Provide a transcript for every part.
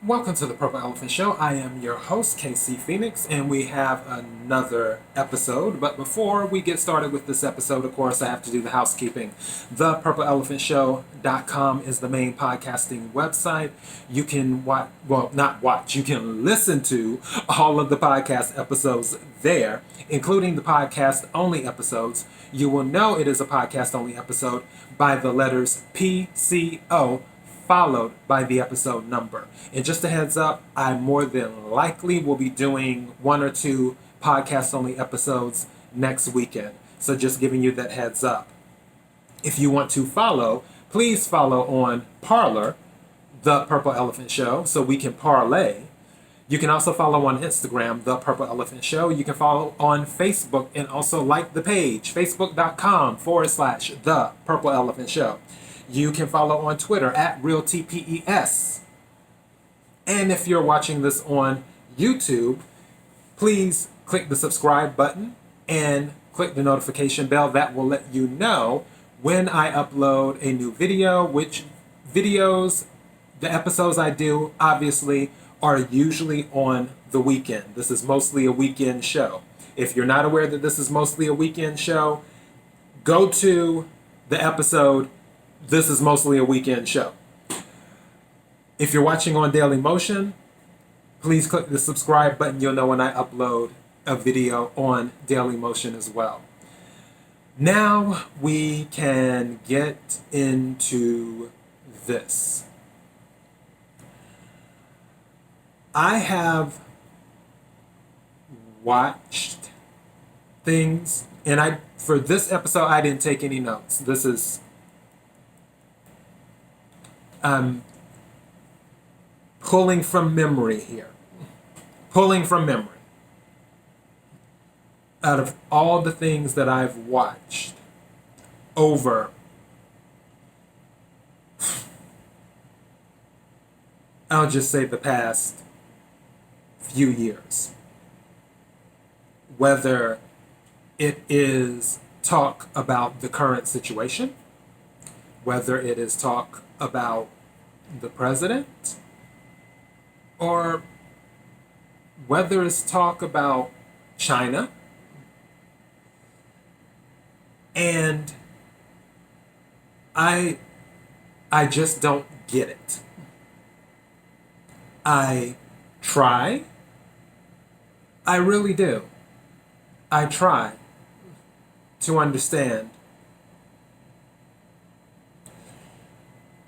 Welcome to the Purple Elephant Show. I am your host, KC Phoenix, and we have another episode. But before we get started with this episode, of course, I have to do the housekeeping. ThePurpleElephantShow.com is the main podcasting website. You can watch, well, not watch, you can listen to all of the podcast episodes there, including the podcast only episodes. You will know it is a podcast only episode by the letters PCO followed by the episode number. And just a heads up, I more than likely will be doing one or two podcast only episodes next weekend. So just giving you that heads up. If you want to follow, please follow on Parler, The Purple Elephant Show, so we can parlay. You can also follow on Instagram, The Purple Elephant Show. You can follow on Facebook and also like the page, facebook.com/The Purple Elephant Show. You can follow on Twitter at Real TPES. And if you're watching this on YouTube, please click the subscribe button and click the notification bell. That will let you know when I upload a new video, which videos, the episodes I do, obviously, are usually on the weekend. This is mostly a weekend show. If you're not aware that this is mostly a weekend show, go to the episode. This is mostly a weekend show. If you're watching on Daily Motion, please click the subscribe button. You'll know when I upload a video on Daily Motion as well. Now we can get into this. I have watched things, and for this episode I didn't take any notes. This is pulling from memory here. Pulling from memory. Out of all the things that I've watched over, I'll just say the past few years, whether it is talk about the current situation, whether it is talk about the president, or whether it's talk about China, and I just don't get it. I try. I really do. I try to understand.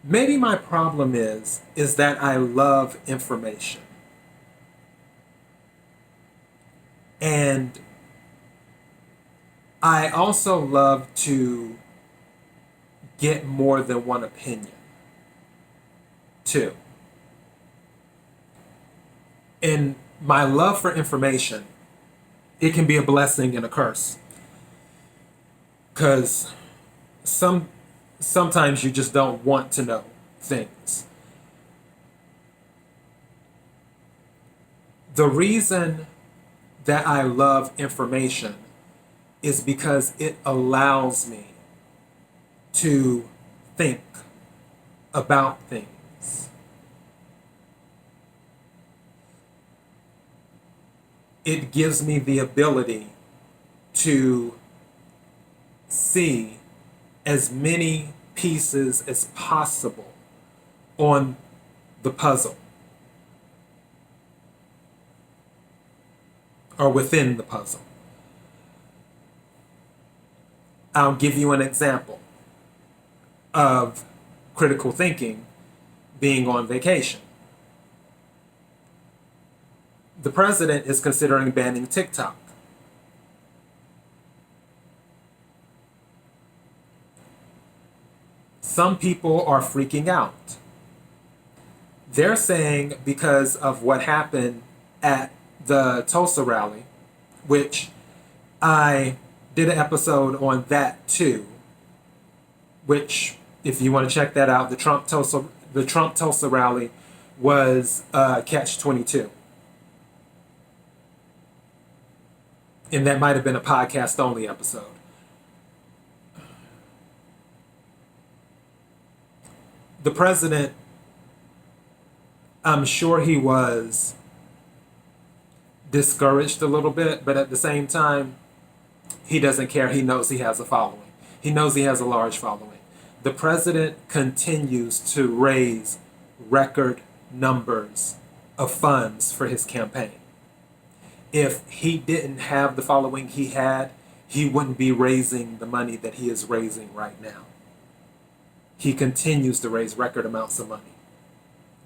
Maybe my problem is that I love information. And I also love to get more than one opinion, too. And my love for information, it can be a blessing and a curse. Because sometimes you just don't want to know things. The reason that I love information is because it allows me to think about things. It gives me the ability to see as many pieces as possible on the puzzle or within the puzzle. I'll give you an example of critical thinking being on vacation. The president is considering banning TikTok. Some people are freaking out. They're saying because of what happened at the Tulsa rally, which I did an episode on that too, which if you want to check that out, the Trump Tulsa rally was catch-22. And that might have been a podcast only episode. The president I'm sure he was discouraged a little bit, but at the same time, he doesn't care. He knows he has a following. He knows he has a large following. The president continues to raise record numbers of funds for his campaign. If he didn't have the following he had, he wouldn't be raising the money that he is raising right now. He continues to raise record amounts of money.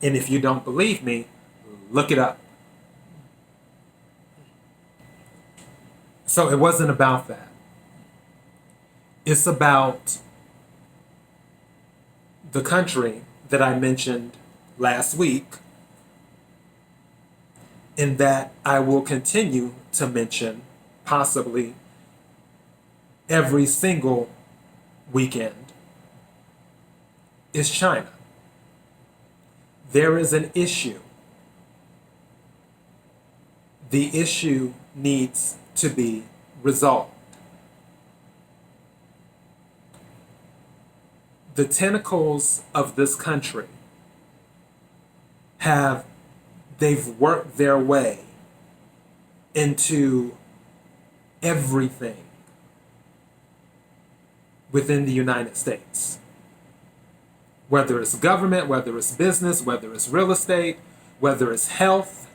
And if you don't believe me, look it up. So it wasn't about that. It's about the country that I mentioned last week, and that I will continue to mention possibly every single weekend, is China. There is an issue. The issue needs to be resolved. The tentacles of this country they've worked their way into everything within the United States. Whether it's government, whether it's business, whether it's real estate, whether it's health,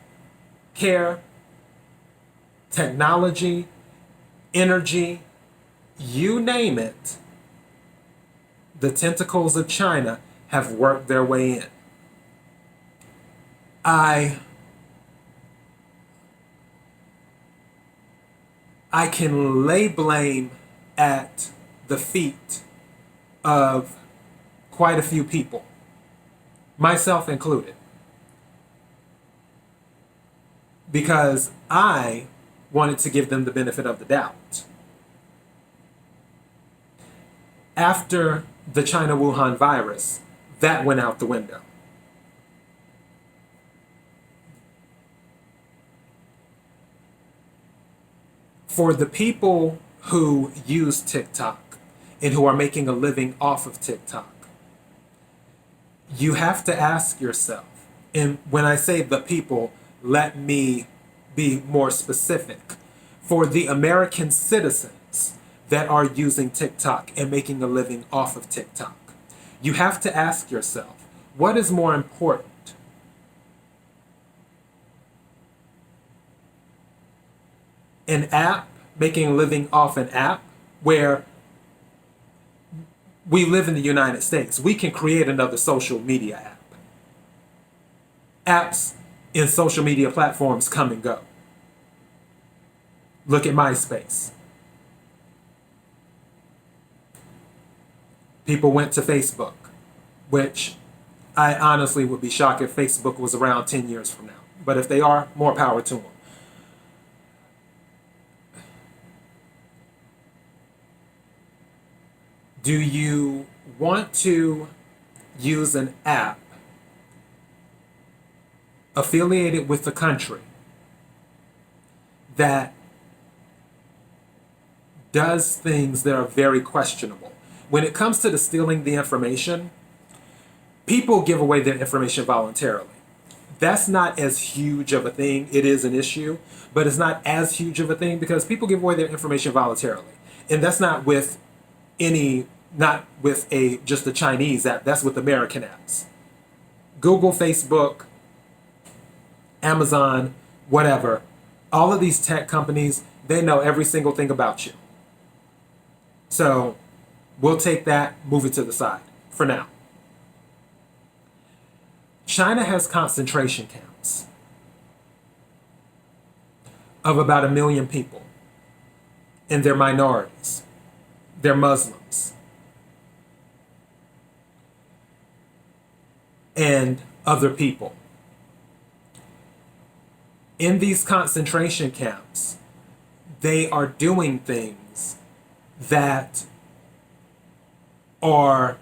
care, technology, energy, you name it, the tentacles of China have worked their way in. I can lay blame at the feet of quite a few people, myself included, because I wanted to give them the benefit of the doubt. After the China Wuhan virus, that went out the window. For the people who use TikTok and who are making a living off of TikTok, you have to ask yourself, and when I say the people, let me be more specific. For the American citizens that are using TikTok and making a living off of TikTok, you have to ask yourself, what is more important? An app, making a living off an app, where we live in the United States. We can create another social media app. Apps in social media platforms come and go. Look at MySpace. People went to Facebook, which I honestly would be shocked if Facebook was around 10 years from now. But if they are, more power to them. Do you want to use an app affiliated with the country that does things that are very questionable? When it comes to the stealing the information, people give away their information voluntarily. That's not as huge of a thing. It is an issue, but it's not as huge of a thing because people give away their information voluntarily. And that's not with just a Chinese app. That's with American apps. Google, Facebook, Amazon, whatever. All of these tech companies, they know every single thing about you. So we'll take that, move it to the side for now. China has concentration camps of about 1 million people, and they're minorities. They're Muslims and other people. In these concentration camps, they are doing things that are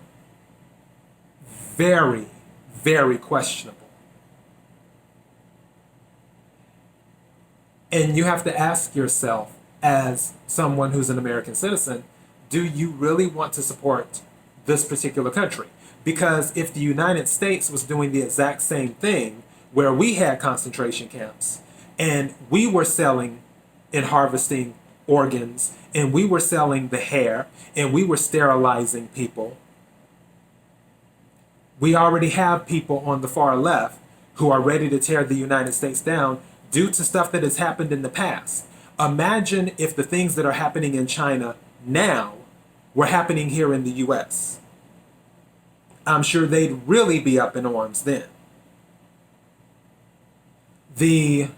very, very questionable. And you have to ask yourself, as someone who's an American citizen, do you really want to support this particular country? Because if the United States was doing the exact same thing, where we had concentration camps and we were selling and harvesting organs and we were selling the hair and we were sterilizing people. We already have people on the far left who are ready to tear the United States down due to stuff that has happened in the past. Imagine if the things that are happening in China now were happening here in the US. I'm sure they'd really be up in arms then. The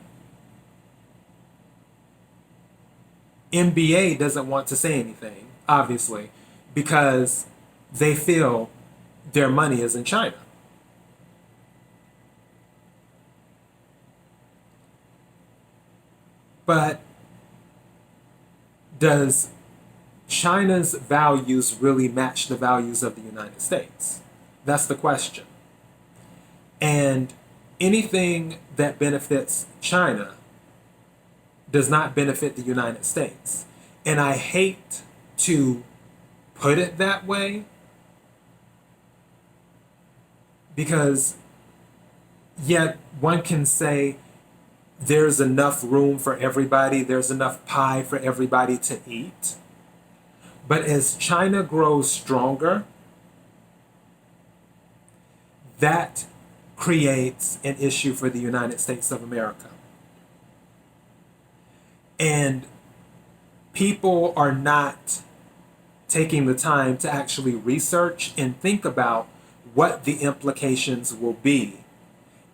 NBA doesn't want to say anything, obviously, because they feel their money is in China. But does China's values really match the values of the United States? That's the question. And anything that benefits China does not benefit the United States. And I hate to put it that way because yet one can say there's enough room for everybody, there's enough pie for everybody to eat. But as China grows stronger, that creates an issue for the United States of America. And people are not taking the time to actually research and think about what the implications will be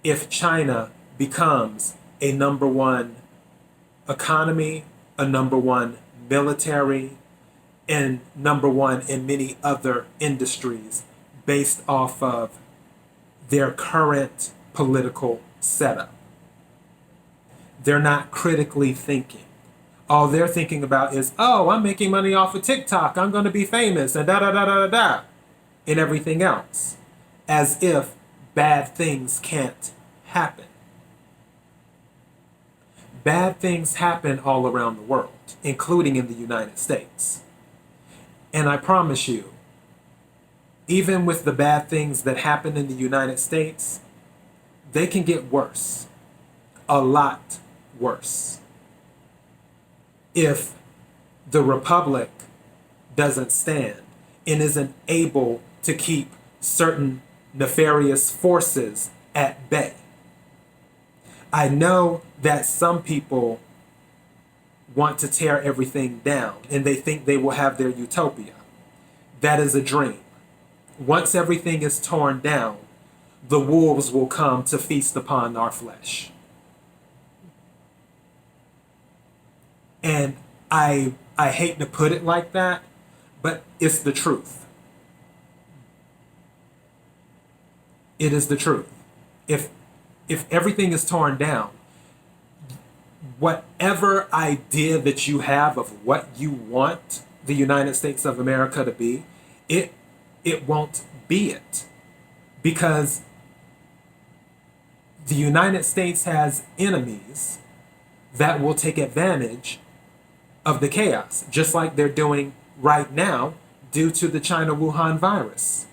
if China becomes a number one economy, a number one military, and number one in many other industries based off of their current political setup. They're not critically thinking. All they're thinking about is, oh, I'm making money off of TikTok, I'm going to be famous, and da da da da da da, and everything else. As if bad things can't happen. Bad things happen all around the world, including in the United States. And I promise you, even with the bad things that happen in the United States, they can get worse. A lot worse. If the Republic doesn't stand and isn't able to keep certain nefarious forces at bay. I know that some people want to tear everything down and they think they will have their utopia. That is a dream. Once everything is torn down, the wolves will come to feast upon our flesh. And I hate to put it like that, but it's the truth. It is the truth. If everything is torn down, whatever idea that you have of what you want the United States of America to be, it won't be it. Because the United States has enemies that will take advantage of the chaos, just like they're doing right now due to the China Wuhan virus.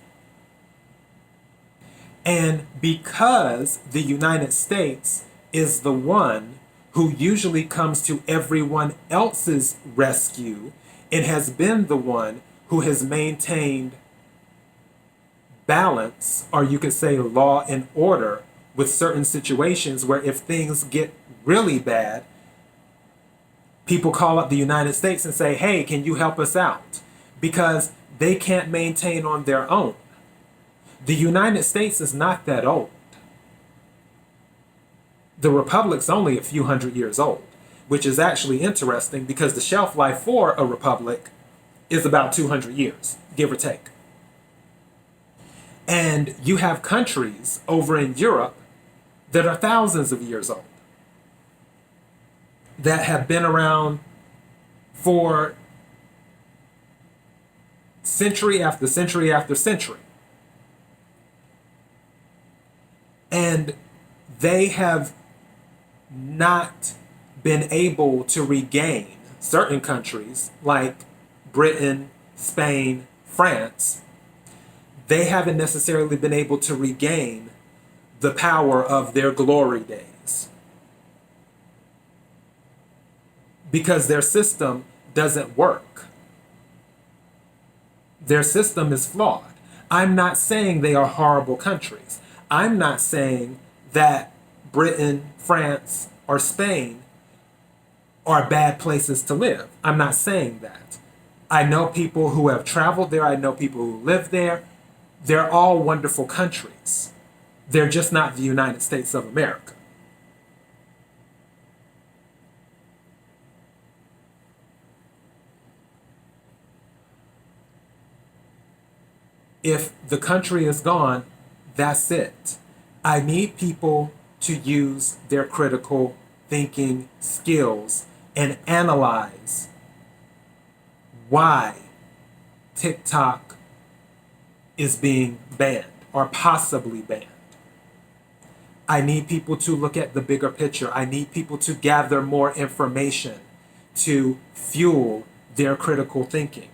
And because the United States is the one who usually comes to everyone else's rescue and has been the one who has maintained balance, or you could say law and order, with certain situations where if things get really bad, people call up the United States and say, hey, can you help us out? Because they can't maintain on their own. The United States is not that old. The Republic's only a few hundred years old, which is actually interesting because the shelf life for a republic is about 200 years, give or take. And you have countries over in Europe that are thousands of years old, that have been around for century after century after century. And they have not been able to regain, certain countries like Britain, Spain, France, they haven't necessarily been able to regain the power of their glory days because their system doesn't work. Their system is flawed. I'm not saying they are horrible countries. I'm not saying that Britain, France, or Spain are bad places to live. I'm not saying that. I know people who have traveled there. I know people who live there. They're all wonderful countries. They're just not the United States of America. If the country is gone, that's it. I need people to use their critical thinking skills and analyze why TikTok is being banned or possibly banned. I need people to look at the bigger picture. I need people to gather more information to fuel their critical thinking.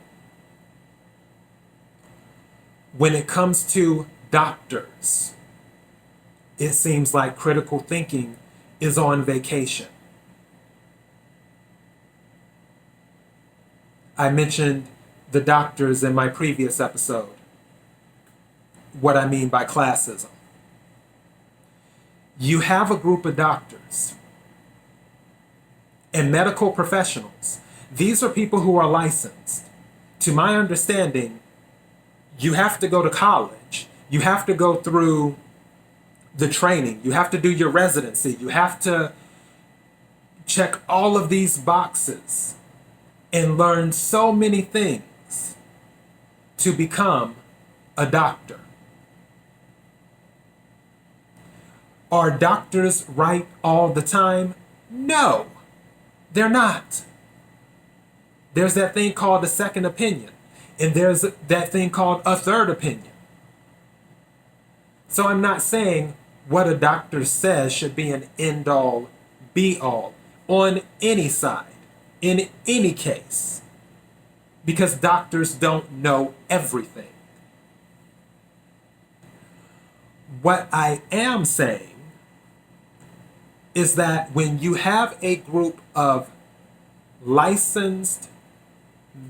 When it comes to doctors, it seems like critical thinking is on vacation. I mentioned the doctors in my previous episode, what I mean by classism. You have a group of doctors and medical professionals. These are people who are licensed. To my understanding, you have to go to college. You have to go through the training. You have to do your residency. You have to check all of these boxes and learn so many things to become a doctor. Are doctors right all the time? No, they're not. There's that thing called a second opinion. And there's that thing called a third opinion. So I'm not saying what a doctor says should be an end-all, be-all on any side, in any case, because doctors don't know everything. What I am saying is that when you have a group of licensed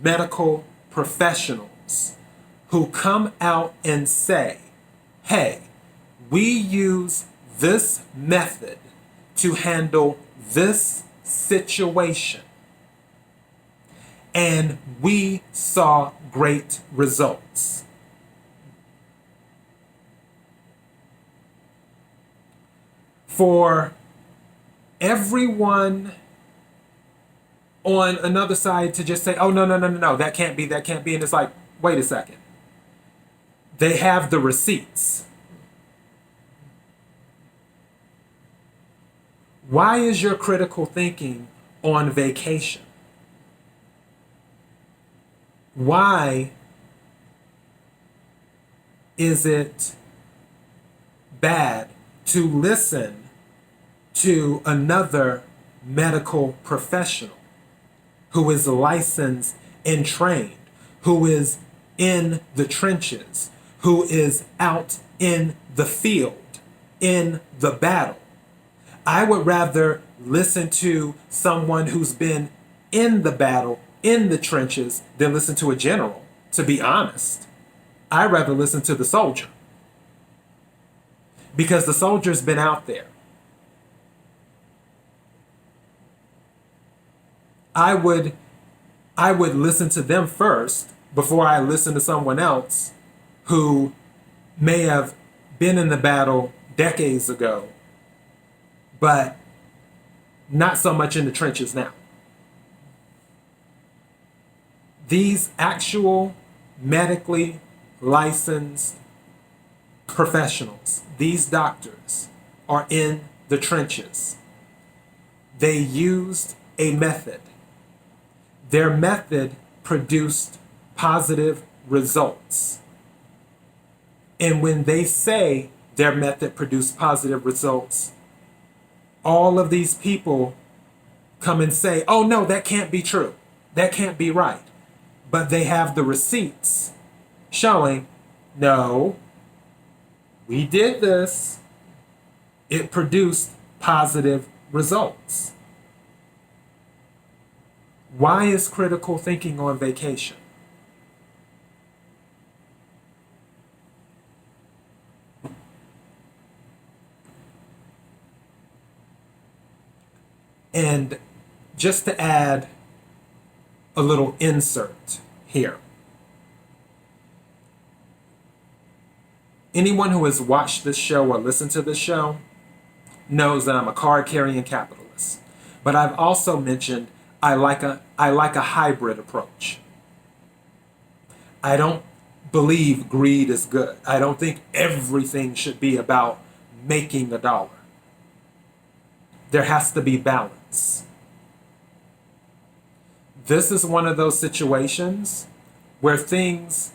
medical professionals who come out and say, hey, we use this method to handle this situation, and we saw great results. For everyone on another side to just say, oh, no, that can't be. And it's like, wait a second. They have the receipts. Why is your critical thinking on vacation? Why is it bad to listen to another medical professional who is licensed and trained, who is in the trenches, who is out in the field, in the battle? I would rather listen to someone who's been in the battle, in the trenches, than listen to a general, to be honest. I'd rather listen to the soldier, because the soldier's been out there. I would listen to them first before I listen to someone else who may have been in the battle decades ago, but not so much in the trenches now. These actual medically licensed professionals, these doctors, are in the trenches. They used a method. Their method produced positive results. And when they say their method produced positive results, all of these people come and say, oh no, that can't be true. That can't be right. But they have the receipts showing, no, we did this. It produced positive results. Why is critical thinking on vacation? And just to add a little insert here. Anyone who has watched this show or listened to this show knows that I'm a card-carrying capitalist. But I've also mentioned I like a hybrid approach. I don't believe greed is good. I don't think everything should be about making a dollar. There has to be balance. This is one of those situations where things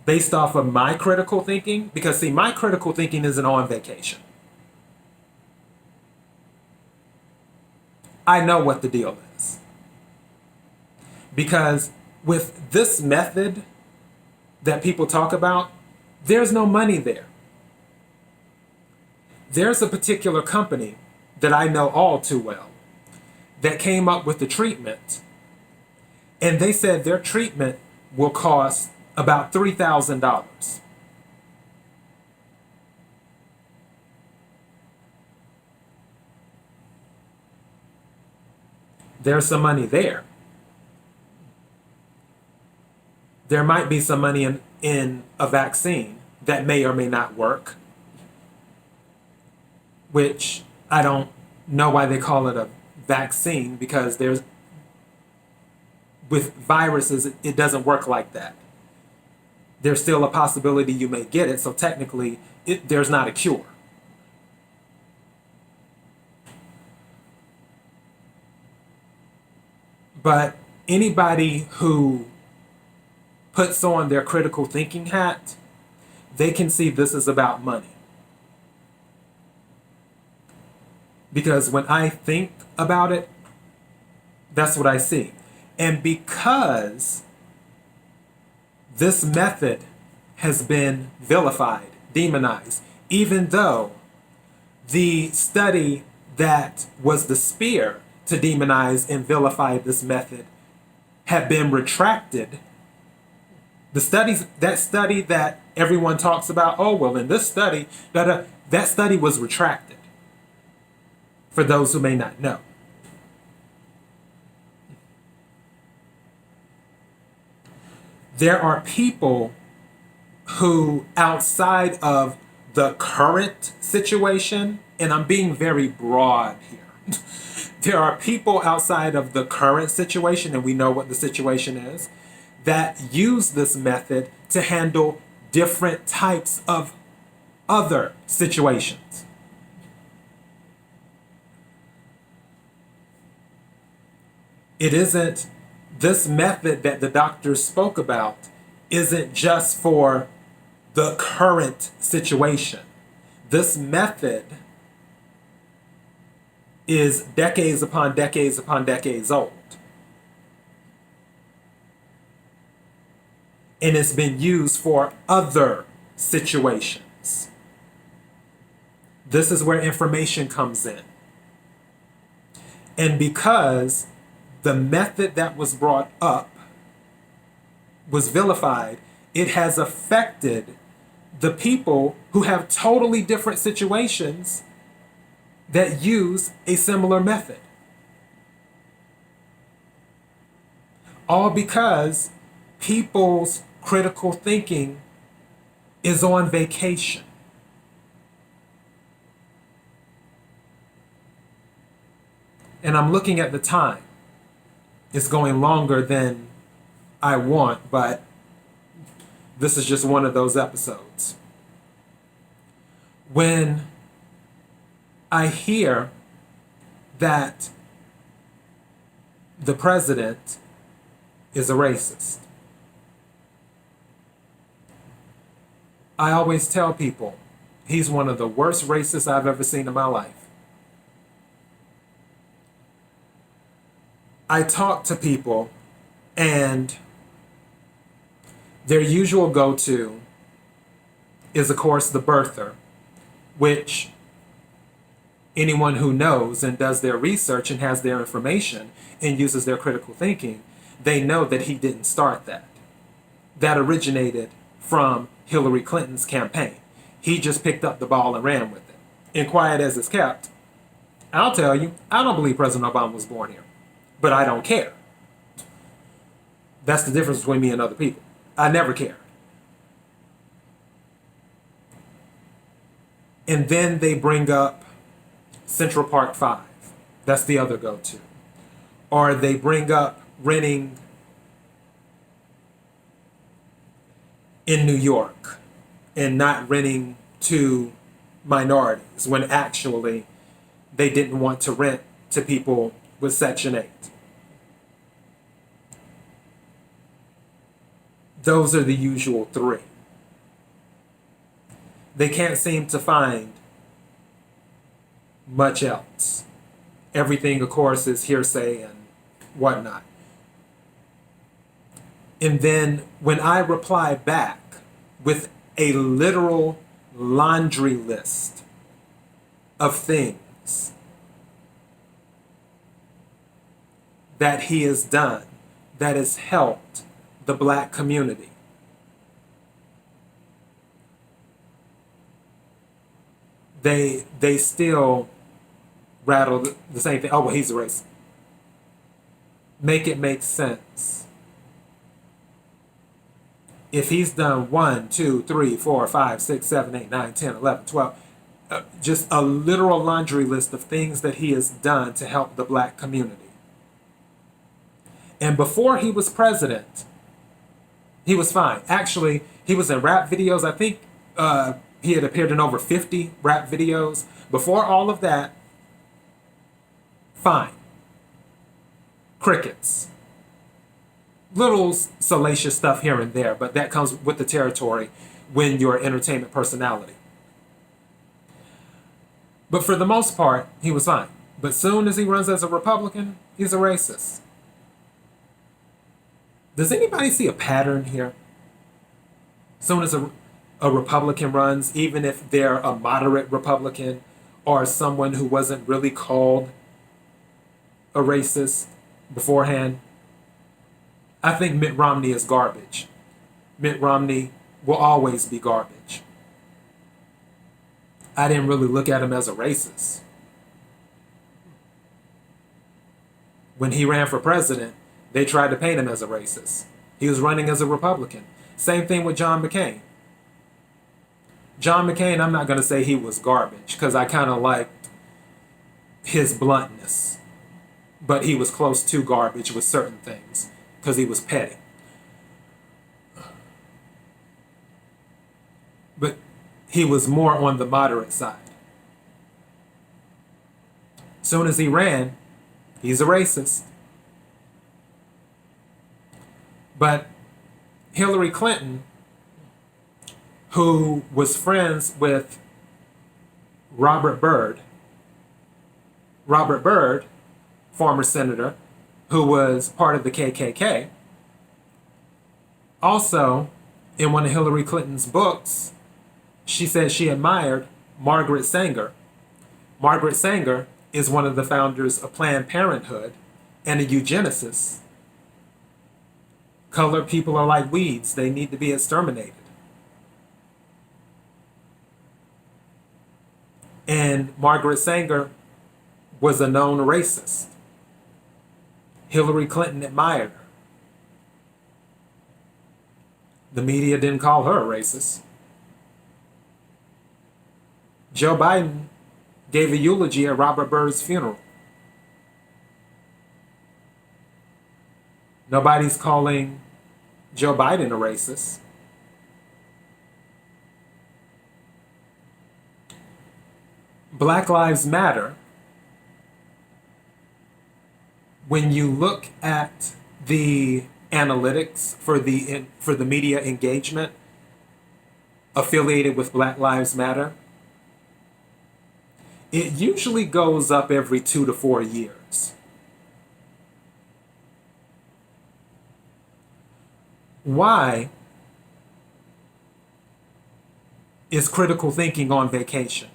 based off of my critical thinking, because see, my critical thinking isn't on vacation. I know what the deal is. Because with this method that people talk about, there's no money there. There's a particular company that I know all too well that came up with the treatment, and they said their treatment will cost about $3,000. There's some money there. There might be some money in a vaccine that may or may not work, which I don't know why they call it a vaccine, because with viruses, it doesn't work like that. There's still a possibility you may get it, so technically there's not a cure. But anybody who puts on their critical thinking hat, they can see this is about money. Because when I think about it, that's what I see. And because this method has been vilified, demonized, even though the study that was the spear to demonize and vilify this method had been retracted. That study that everyone talks about, oh, well, in this study, that study was retracted, for those who may not know. There are people who, outside of the current situation, and I'm being very broad here, there are people outside of the current situation, and we know what the situation is, that use this method to handle different types of other situations. It isn't, this method that the doctors spoke about isn't just for the current situation. This method is decades upon decades upon decades old. And it's been used for other situations. This is where information comes in. And because the method that was brought up was vilified, it has affected the people who have totally different situations that use a similar method. All because people's critical thinking is on vacation. And I'm looking at the time. It's going longer than I want, but this is just one of those episodes. When I hear that the president is a racist, I always tell people he's one of the worst racists I've ever seen in my life. I talk to people and their usual go-to is, of course, the birther, which Anyone who knows and does their research and has their information and uses their critical thinking, they know that he didn't start that. That originated from Hillary Clinton's campaign. He just picked up the ball and ran with it. And quiet as it's kept, I'll tell you, I don't believe President Obama was born here, but I don't care. That's the difference between me and other people. I never cared. And then they bring up Central Park 5. That's the other go-to. Or they bring up renting in New York and not renting to minorities when actually they didn't want to rent to people with Section 8. Those are the usual three. They can't seem to find much else. Everything, of course, is hearsay and whatnot. And then when I reply back with a literal laundry list of things that he has done that has helped the black community, they still rattle the same thing. Oh, well, he's a racist. Make it make sense. If he's done 1, 2, 3, 4, 5, 6, 7, 8, 9, 10, 11, 12, just a literal laundry list of things that he has done to help the black community. And before he was president, he was fine. Actually, he was in rap videos. I think he had appeared in over 50 rap videos. Before all of that, fine. Crickets. Little salacious stuff here and there, but that comes with the territory when you're an entertainment personality. But for the most part, he was fine. But soon as he runs as a Republican, he's a racist. Does anybody see a pattern here? Soon as a Republican runs, even if they're a moderate Republican or someone who wasn't really called a racist beforehand, I think Mitt Romney is garbage. Mitt Romney will always be garbage. I didn't really look at him as a racist. When he ran for president, they tried to paint him as a racist. He was running as a Republican. Same thing with John McCain. John McCain, I'm not going to say he was garbage because I kind of liked his bluntness. But he was close to garbage with certain things because he was petty. But he was more on the moderate side. Soon as he ran, he's a racist. But Hillary Clinton, who was friends with Robert Byrd, former senator, who was part of the KKK, also in one of Hillary Clinton's books, she said she admired Margaret Sanger. Margaret Sanger is one of the founders of Planned Parenthood and a eugenicist. Colored people are like weeds. They need to be exterminated. And Margaret Sanger was a known racist. Hillary Clinton admired her. The media didn't call her a racist. Joe Biden gave a eulogy at Robert Byrd's funeral. Nobody's calling Joe Biden a racist. Black Lives Matter, when you look at the analytics for the media engagement affiliated with Black Lives Matter, it usually goes up every 2 to 4 years. Why is critical thinking on vacation?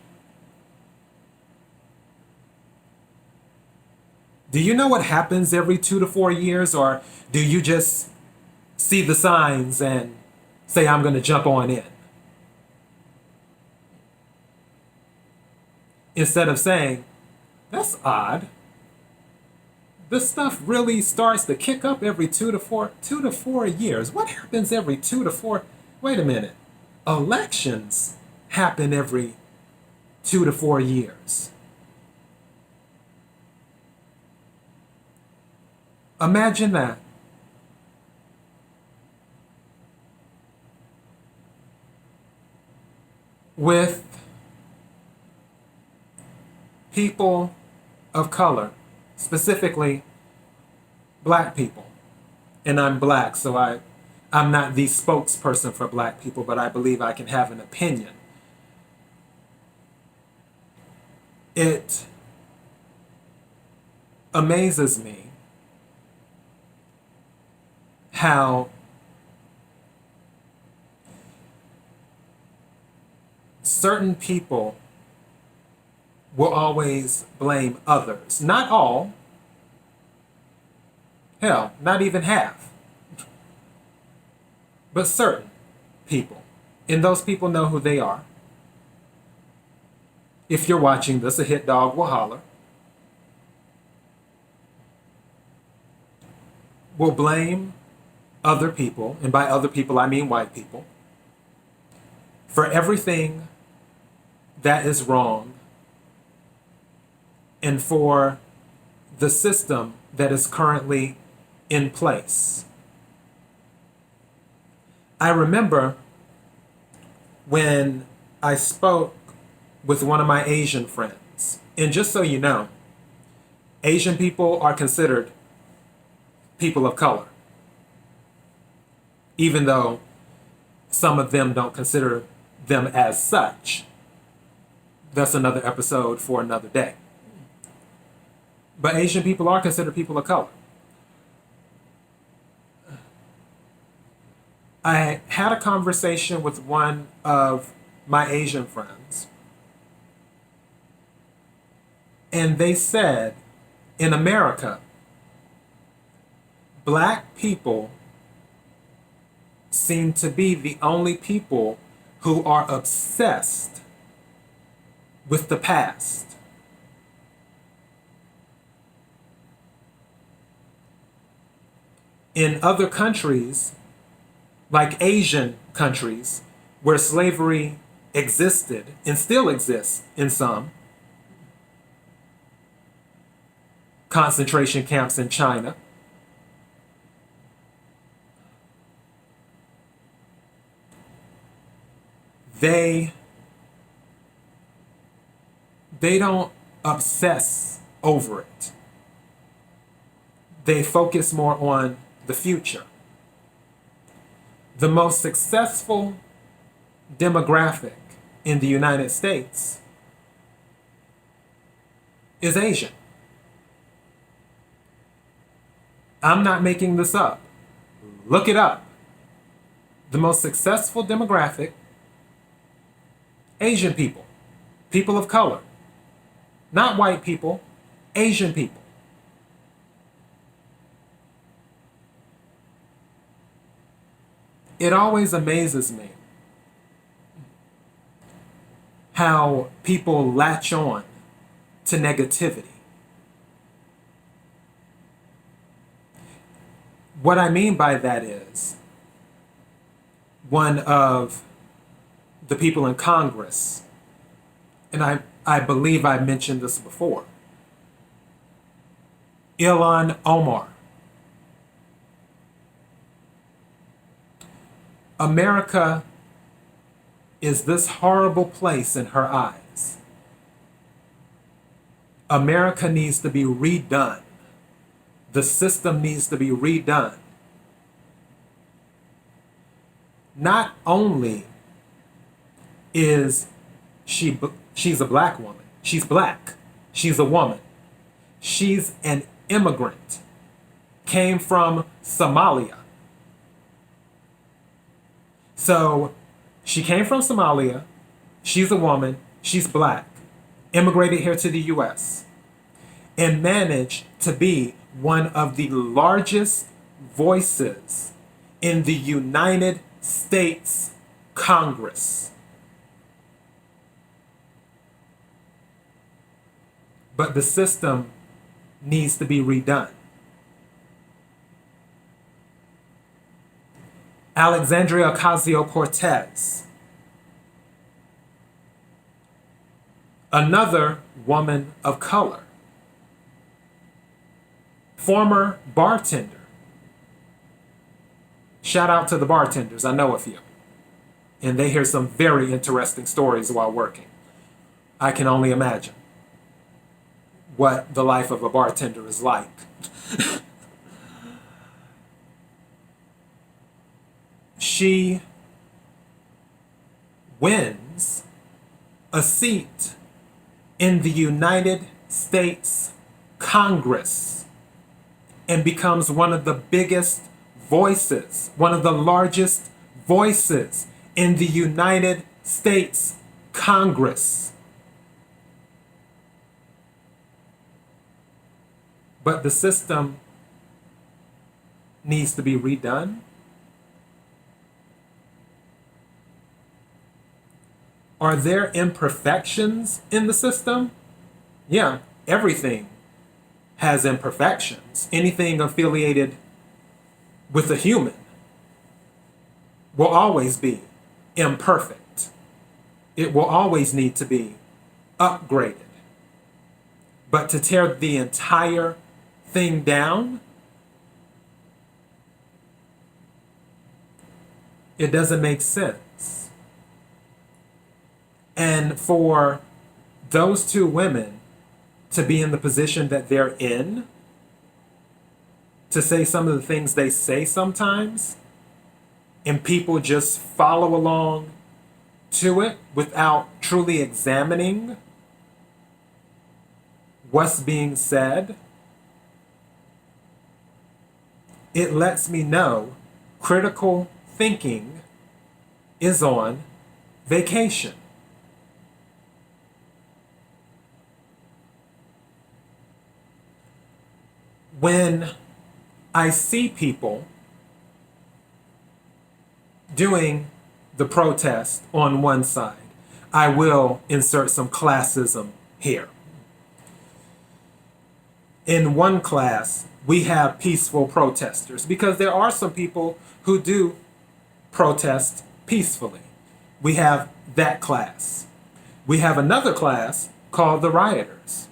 Do you know what happens every 2 to 4 years, or do you just see the signs and say, I'm going to jump on in? Instead of saying, that's odd. This stuff really starts to kick up every 2 to 4 years. What happens every 2 to 4? Wait a minute. Elections happen every 2 to 4 years. Imagine that. With people of color, specifically black people. And I'm black, so I'm not the spokesperson for black people, but I believe I can have an opinion. It amazes me how certain people will always blame others. Not all. Hell, not even half. But certain people. And those people know who they are. If you're watching this, a hit dog will holler. Will blame other people, and by other people I mean white people, for everything that is wrong and for the system that is currently in place. I remember when I spoke with one of my Asian friends, and just so you know, Asian people are considered people of color, even though some of them don't consider them as such. That's another episode for another day. But Asian people are considered people of color. I had a conversation with one of my Asian friends, and they said, in America, black people seem to be the only people who are obsessed with the past. In other countries, like Asian countries, where slavery existed and still exists in some, concentration camps in China, they don't obsess over it. They focus more on the future. The most successful demographic in the United States is Asian. I'm not making this up. Look it up. The most successful demographic, Asian people, people of color. Not white people, Asian people. It always amazes me how people latch on to negativity. What I mean by that is, one of the people in Congress, and I believe I mentioned this before, Ilhan Omar. America is this horrible place in her eyes. America needs to be redone. The system needs to be redone. Not only is she's a black woman, she's black, she's a woman, she's an immigrant, came from Somalia. So she came from Somalia, she's a woman, she's black, immigrated here to the US. and managed to be one of the largest voices in the United States Congress. But the system needs to be redone. Alexandria Ocasio-Cortez, another woman of color, former bartender. Shout out to the bartenders, I know a few. And they hear some very interesting stories while working. I can only imagine what the life of a bartender is like. She wins a seat in the United States Congress and becomes one of the biggest voices, one of the largest voices in the United States Congress. But the system needs to be redone. Are there imperfections in the system? Yeah, everything has imperfections. Anything affiliated with a human will always be imperfect. It will always need to be upgraded. But to tear the entire thing down, it doesn't make sense. And for those two women to be in the position that they're in, to say some of the things they say sometimes, and people just follow along to it without truly examining what's being said, it lets me know critical thinking is on vacation. When I see people doing the protest on one side, I will insert some classism here. In one class, we have peaceful protesters because there are some people who do protest peacefully. We have that class. We have another class called the rioters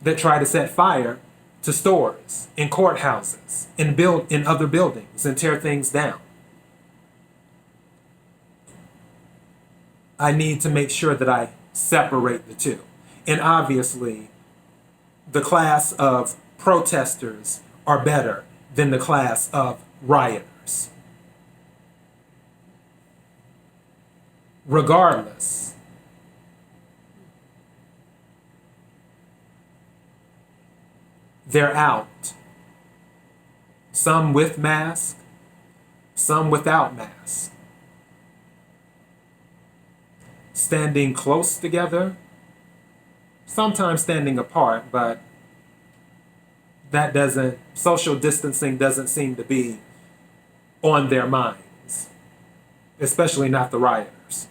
that try to set fire to stores, in courthouses, in other buildings, and tear things down. I need to make sure that I separate the two. And obviously, the class of protesters are better than the class of rioters. Regardless, they're out. Some with masks, some without masks. Standing close together, sometimes standing apart, but social distancing doesn't seem to be on their minds, especially not the rioters.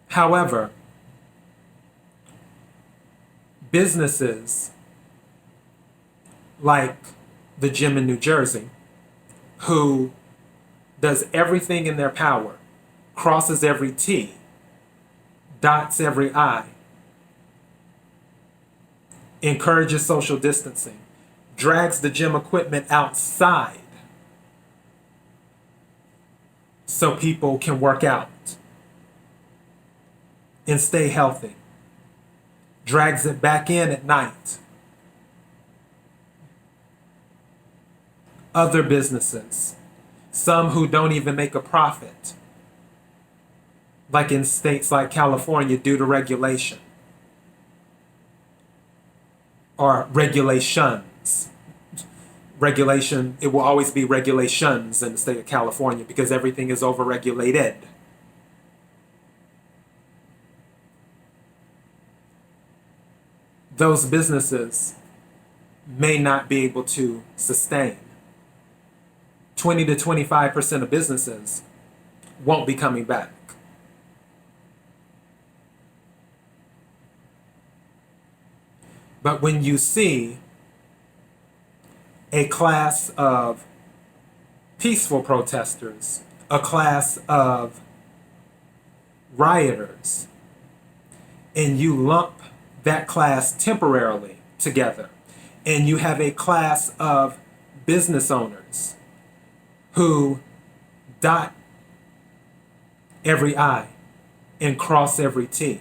However, businesses like the gym in New Jersey, who does everything in their power, crosses every T, dots every I, encourages social distancing, drags the gym equipment outside so people can work out and stay healthy, drags it back in at night. Other businesses, some who don't even make a profit, like in states like California due to regulation or regulations. Regulation, it will always be regulations in the state of California because everything is overregulated. those businesses may not be able to sustain. 20 to 25% of businesses won't be coming back. But when you see a class of peaceful protesters, a class of rioters, and you lump that class temporarily together, and you have a class of business owners who dot every I and cross every T.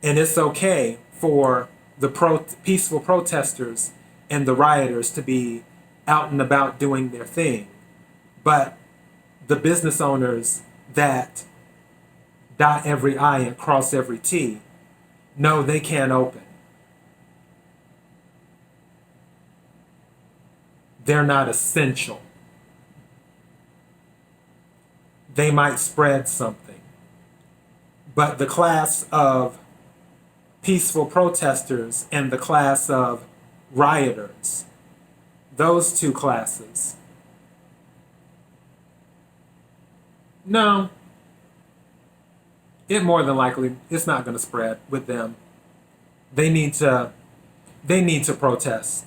And it's okay for the peaceful protesters and the rioters to be out and about doing their thing. But the business owners that dot every I and cross every T, no, they can't open. They're not essential. They might spread something. But the class of peaceful protesters and the class of rioters, those two classes, no, it more than likely, it's not going to spread with them. They need to protest.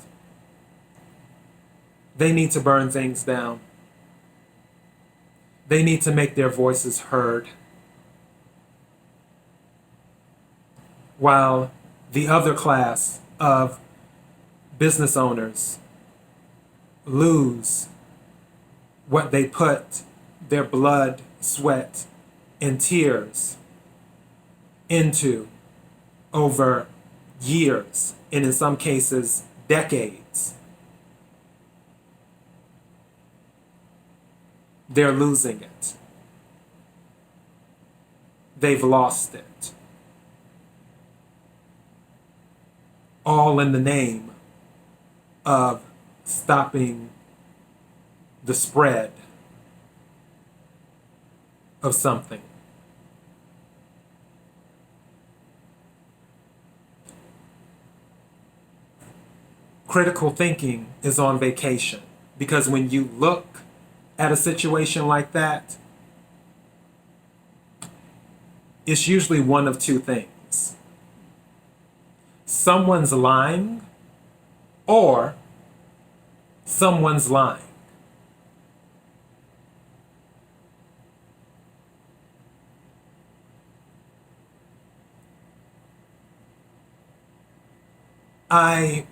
They need to burn things down. They need to make their voices heard. While the other class of business owners lose what they put their blood, sweat, and tears into over years, and in some cases, decades. They're losing it. They've lost it. All in the name of stopping the spread of something. Critical thinking is on vacation, because when you look at a situation like that, it's usually one of two things. Someone's lying, or someone's lying. I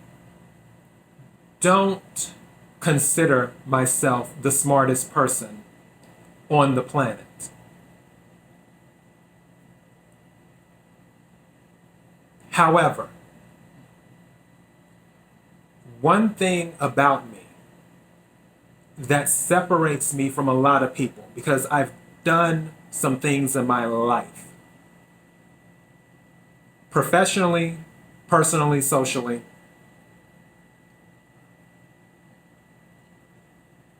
don't consider myself the smartest person on the planet. However, one thing about me that separates me from a lot of people, because I've done some things in my life, professionally, personally, socially,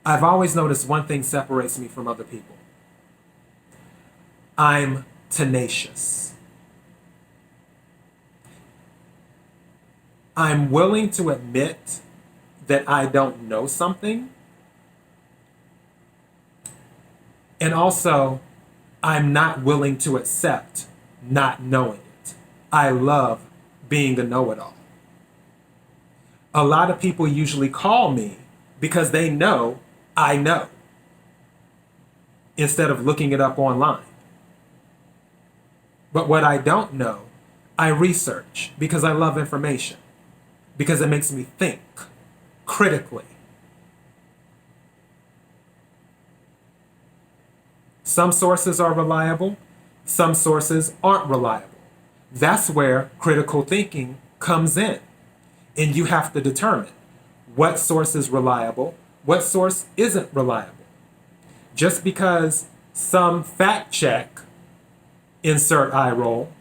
I've always noticed one thing separates me from other people. I'm tenacious. I'm willing to admit that I don't know something. And also, I'm not willing to accept not knowing it. I love being a know-it-all. A lot of people usually call me because they know I know, instead of looking it up online. But what I don't know, I research because I love information, because it makes me think critically. Some sources are reliable, some sources aren't reliable. That's where critical thinking comes in. And you have to determine what source is reliable, what source isn't reliable. Just because some fact check, insert eye roll,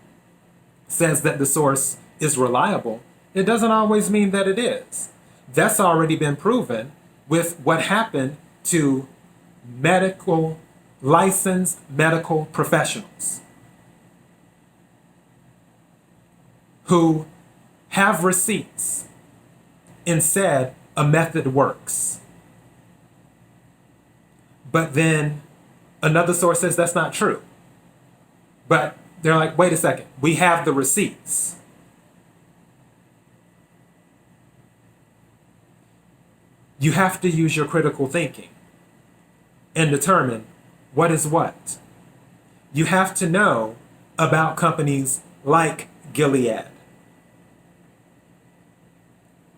says that the source is reliable, it doesn't always mean that it is. That's already been proven with what happened to licensed medical professionals who have receipts and said a method works. But then another source says that's not true. But they're like, wait a second, we have the receipts. You have to use your critical thinking and determine what is what. You have to know about companies like Gilead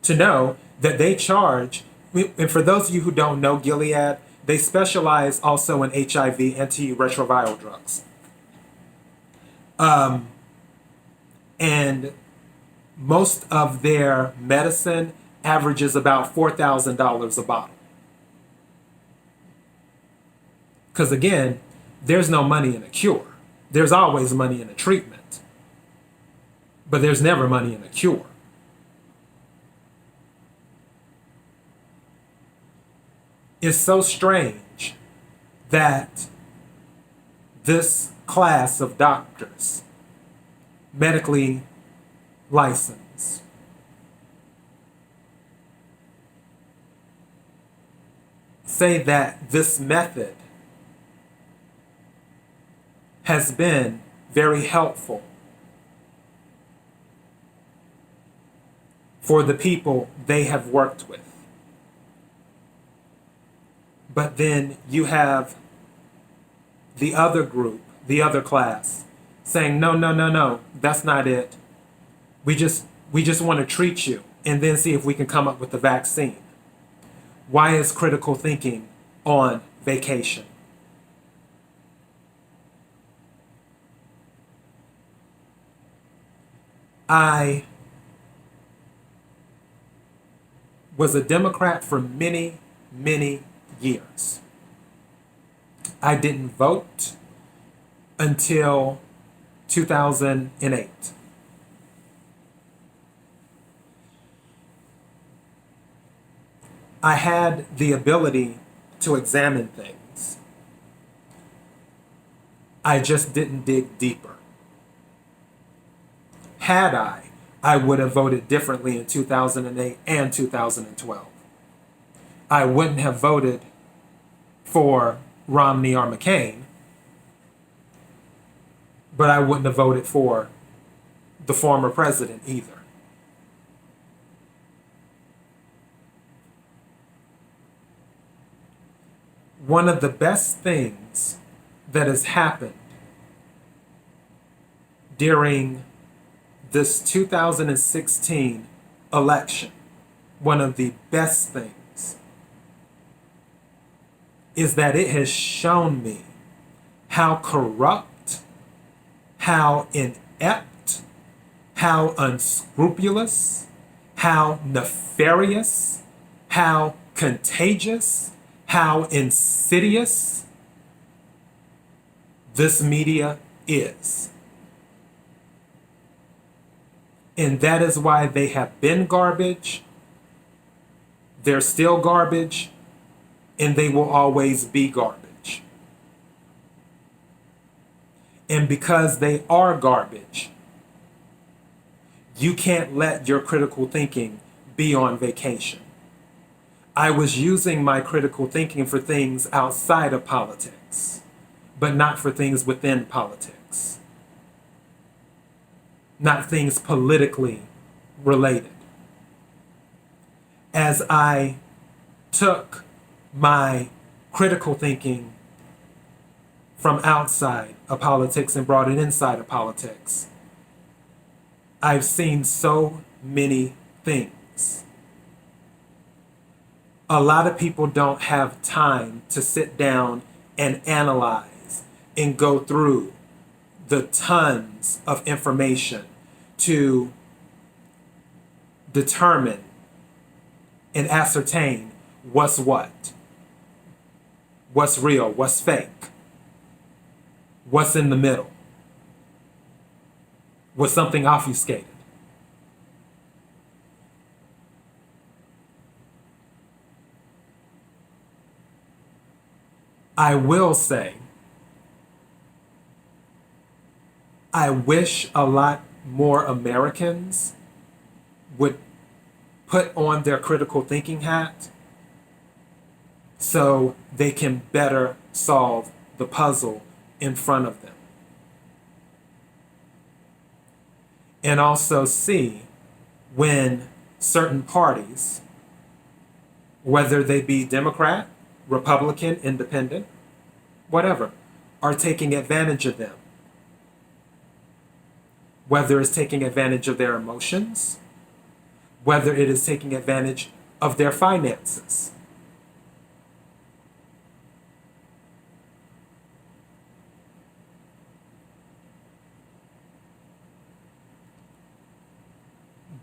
to know that they charge, and for those of you who don't know Gilead, they specialize also in HIV antiretroviral drugs. And most of their medicine averages about $4,000 a bottle. Because again, there's no money in a cure. There's always money in a treatment, but there's never money in a cure. It's so strange that this class of doctors, medically licensed, say that this method has been very helpful for the people they have worked with. But then you have the other group, the other class, saying, no, that's not it. We just want to treat you and then see if we can come up with the vaccine. Why is critical thinking on vacation? I was a Democrat for many, many years. I didn't vote until 2008. I had the ability to examine things. I just didn't dig deeper. Had I would have voted differently in 2008 and 2012. I wouldn't have voted for Romney or McCain, but I wouldn't have voted for the former president either. One of the best things that has happened during this 2016 election, one of the best things, is that it has shown me how corrupt, how inept, how unscrupulous, how nefarious, how contagious, how insidious this media is. And that is why they have been garbage, they're still garbage, and they will always be garbage. And because they are garbage, you can't let your critical thinking be on vacation. I was using my critical thinking for things outside of politics, but not for things within politics. Not things politically related. As I took my critical thinking from outside of politics and brought it inside of politics, I've seen so many things. A lot of people don't have time to sit down and analyze and go through the tons of information to determine and ascertain what's what, what's real, what's fake, what's in the middle, was something obfuscated. I will say, I wish a lot more Americans would put on their critical thinking hat so they can better solve the puzzle in front of them. And also see when certain parties, whether they be Democrat, Republican, Independent, whatever, are taking advantage of them. Whether it's taking advantage of their emotions, whether it is taking advantage of their finances.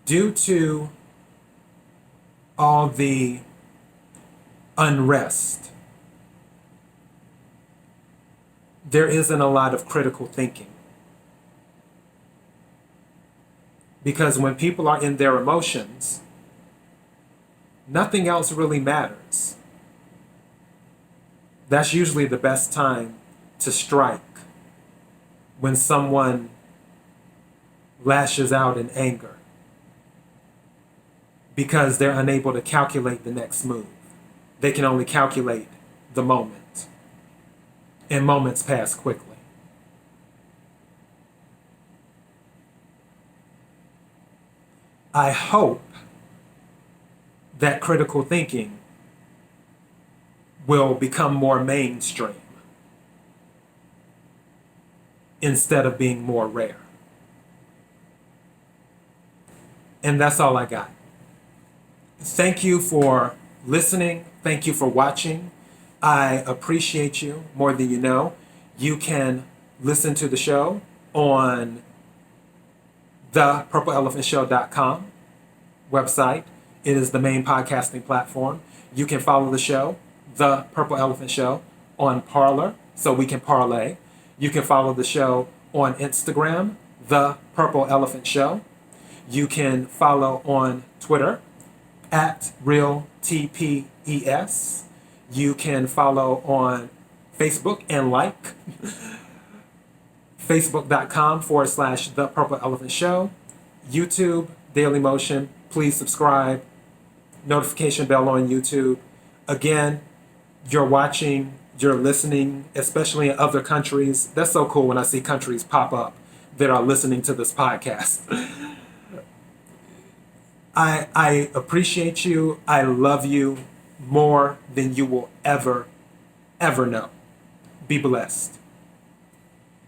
Due to all the unrest, there isn't a lot of critical thinking. Because when people are in their emotions, nothing else really matters. That's usually the best time to strike, when someone lashes out in anger, because they're unable to calculate the next move. They can only calculate the moment, and moments pass quickly. I hope that critical thinking will become more mainstream instead of being more rare. And that's all I got. Thank you for listening. Thank you for watching. I appreciate you more than you know. You can listen to the show on thepurpleelephantshow.com website. It is the main podcasting platform. You can follow the show, The Purple Elephant Show, on Parler, so we can parlay. You can follow the show on Instagram, The Purple Elephant Show. You can follow on Twitter, at Real TPES. You can follow on Facebook and like facebook.com/The Purple Elephant Show. YouTube, Daily Motion. Please subscribe. Notification bell on YouTube. Again, you're watching, you're listening, especially in other countries. That's so cool when I see countries pop up that are listening to this podcast. I appreciate you. I love you more than you will ever know. Be blessed.